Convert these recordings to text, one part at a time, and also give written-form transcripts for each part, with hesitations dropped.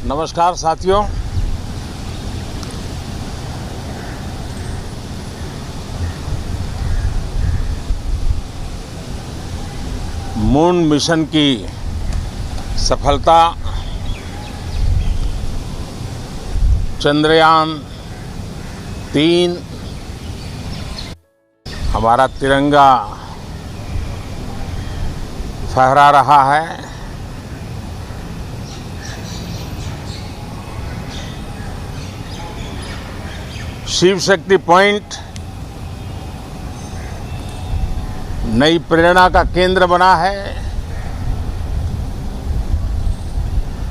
नमस्कार साथियों। Moon mission की सफलता, चंद्रयान 3, हमारा तिरंगा फहरा रहा है। शिव शक्ति पॉइंट नई प्रेरणा का केंद्र बना है।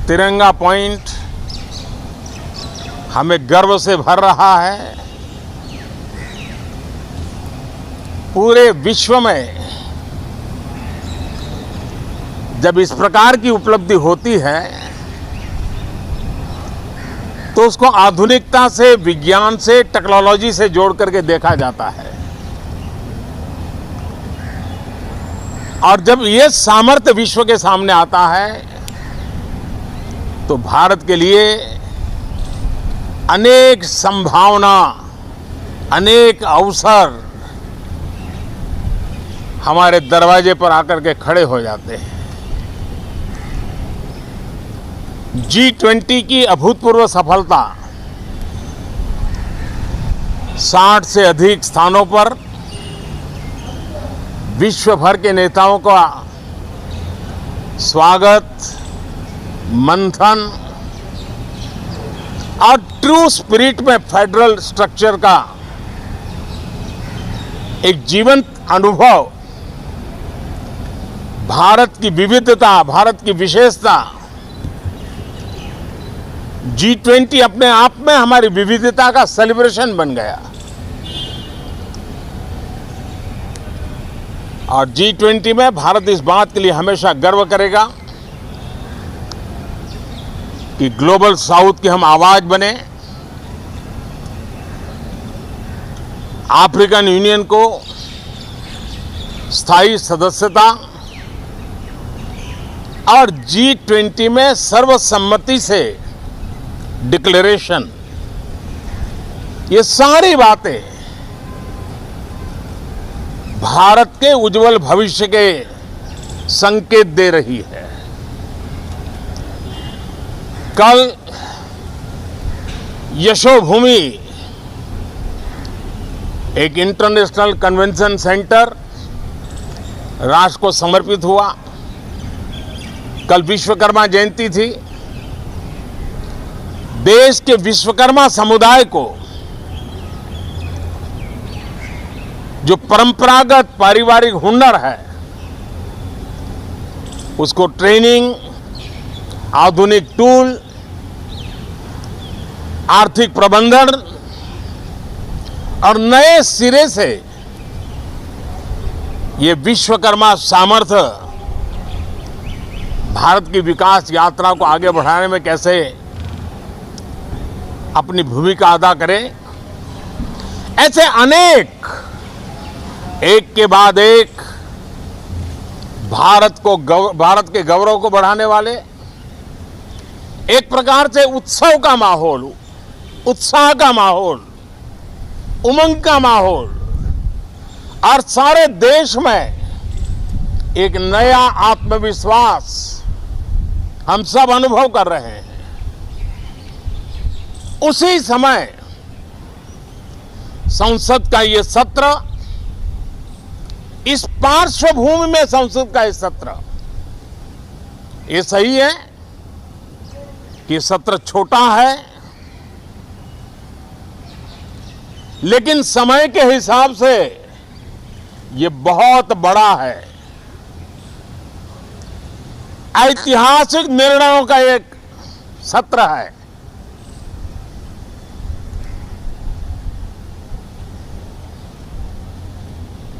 तिरंगा पॉइंट हमें गर्व से भर रहा है। पूरे विश्व में जब इस प्रकार की उपलब्धि होती है तो उसको आधुनिकता से, विज्ञान से, टेक्नोलॉजी से जोड़ करके देखा जाता है। और जब ये सामर्थ्य विश्व के सामने आता है तो भारत के लिए अनेक संभावना, अनेक अवसर हमारे दरवाजे पर आकर के खड़े हो जाते हैं। G20 की अभूतपूर्व सफलता, 60 से अधिक स्थानों पर विश्व भर के नेताओं का स्वागत, मंथन और ट्रू स्पिरिट में फेडरल स्ट्रक्चर का एक जीवंत अनुभव, भारत की विविधता, भारत की विशेषता। G20 अपने आप में हमारी विविधता का सेलिब्रेशन बन गया। और G20 में भारत इस बात के लिए हमेशा गर्व करेगा कि ग्लोबल साउथ की हम आवाज बने। अफ्रीकन यूनियन को स्थायी सदस्यता और G20 में सर्वसम्मति से डिक्लेरेशन, ये सारी बातें भारत के उज्जवल भविष्य के संकेत दे रही है। कल यशोभूमि एक इंटरनेशनल कन्वेंशन सेंटर राष्ट्र को समर्पित हुआ। कल विश्वकर्मा जयंती थी। देश के विश्वकर्मा समुदाय को जो परंपरागत पारिवारिक हुनर है उसको ट्रेनिंग, आधुनिक टूल, आर्थिक प्रबंधन और नए सिरे से ये विश्वकर्मा सामर्थ्य भारत की विकास यात्रा को आगे बढ़ाने में कैसे अपनी भूमिका अदा करे। ऐसे अनेक, एक के बाद एक भारत के गौरव को बढ़ाने वाले, एक प्रकार से उत्सव का माहौल, उत्साह का माहौल, उमंग का माहौल और सारे देश में एक नया आत्मविश्वास हम सब अनुभव कर रहे हैं। उसी समय संसद का ये सत्र, इस पार्श्वभूमि में संसद का ये सत्र, ये सही है कि सत्र छोटा है, लेकिन समय के हिसाब से ये बहुत बड़ा है। ऐतिहासिक निर्णयों का एक सत्र है।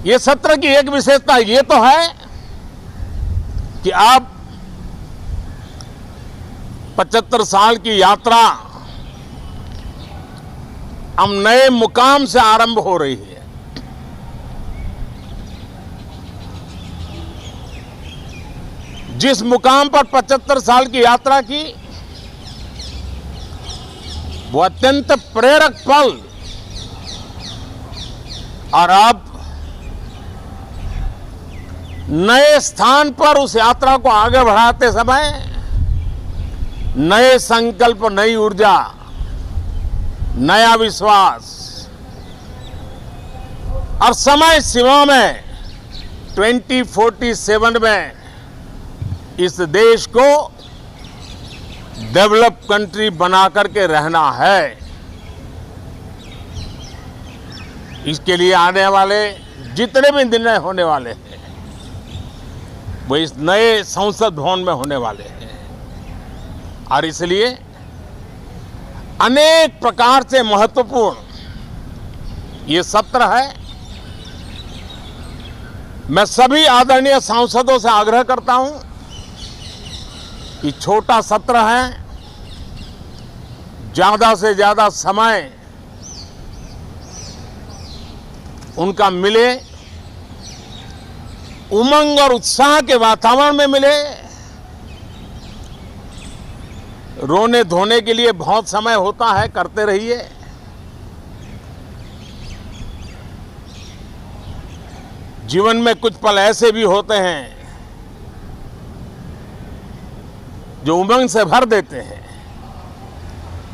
ये सत्र की एक विशेषता ये तो है कि अब 75 साल की यात्रा अब नए मुकाम से आरंभ हो रही है। जिस मुकाम पर 75 साल की यात्रा की, वो अत्यंत प्रेरक पल, और अब नए स्थान पर उस यात्रा को आगे बढ़ाते समय नए संकल्प, नई ऊर्जा, नया विश्वास और समय सीमा में 2047 में इस देश को डेवलप कंट्री बना करके रहना है। इसके लिए आने वाले जितने भी निर्णय होने वाले हैं वो इस नए संसद भवन में होने वाले हैं, और इसलिए अनेक प्रकार से महत्वपूर्ण ये सत्र है। मैं सभी आदरणीय सांसदों से आग्रह करता हूं कि छोटा सत्र है, ज्यादा से ज्यादा समय उनका मिले, उमंग और उत्साह के वातावरण में मिले। रोने धोने के लिए बहुत समय होता है, करते रहिए। जीवन में कुछ पल ऐसे भी होते हैं जो उमंग से भर देते हैं,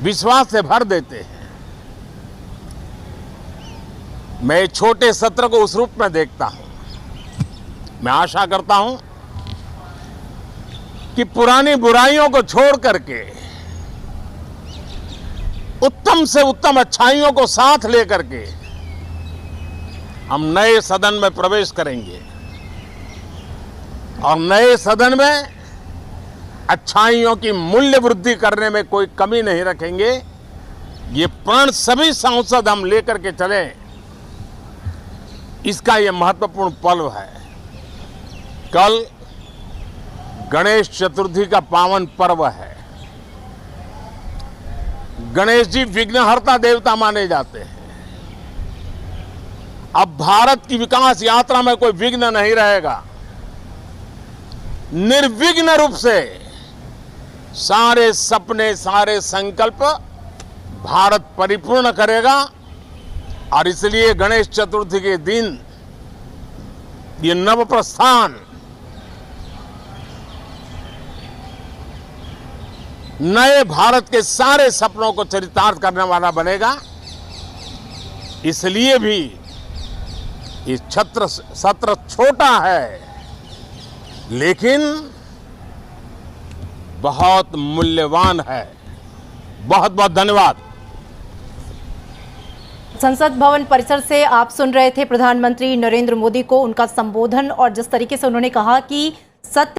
विश्वास से भर देते हैं। मैं छोटे सत्र को उस रूप में देखता हूं। मैं आशा करता हूं कि पुरानी बुराइयों को छोड़ करके उत्तम से उत्तम अच्छाइयों को साथ लेकर के हम नए सदन में प्रवेश करेंगे, और नए सदन में अच्छाइयों की मूल्य वृद्धि करने में कोई कमी नहीं रखेंगे। ये प्रण सभी सांसद हम लेकर के चले, इसका ये महत्वपूर्ण पल है। कल गणेश चतुर्थी का पावन पर्व है। गणेश जी विघ्नहर्ता देवता माने जाते हैं। अब भारत की विकास यात्रा में कोई विघ्न नहीं रहेगा। निर्विघ्न रूप से सारे सपने, सारे संकल्प भारत परिपूर्ण करेगा, और इसलिए गणेश चतुर्थी के दिन ये नव प्रस्थान नए भारत के सारे सपनों को चरितार्थ करने वाला बनेगा। इसलिए भी ये सत्र छोटा है, लेकिन बहुत मूल्यवान है। बहुत बहुत धन्यवाद। संसद भवन परिसर से आप सुन रहे थे प्रधानमंत्री नरेंद्र मोदी को, उनका संबोधन, और जिस तरीके से उन्होंने कहा कि सत्य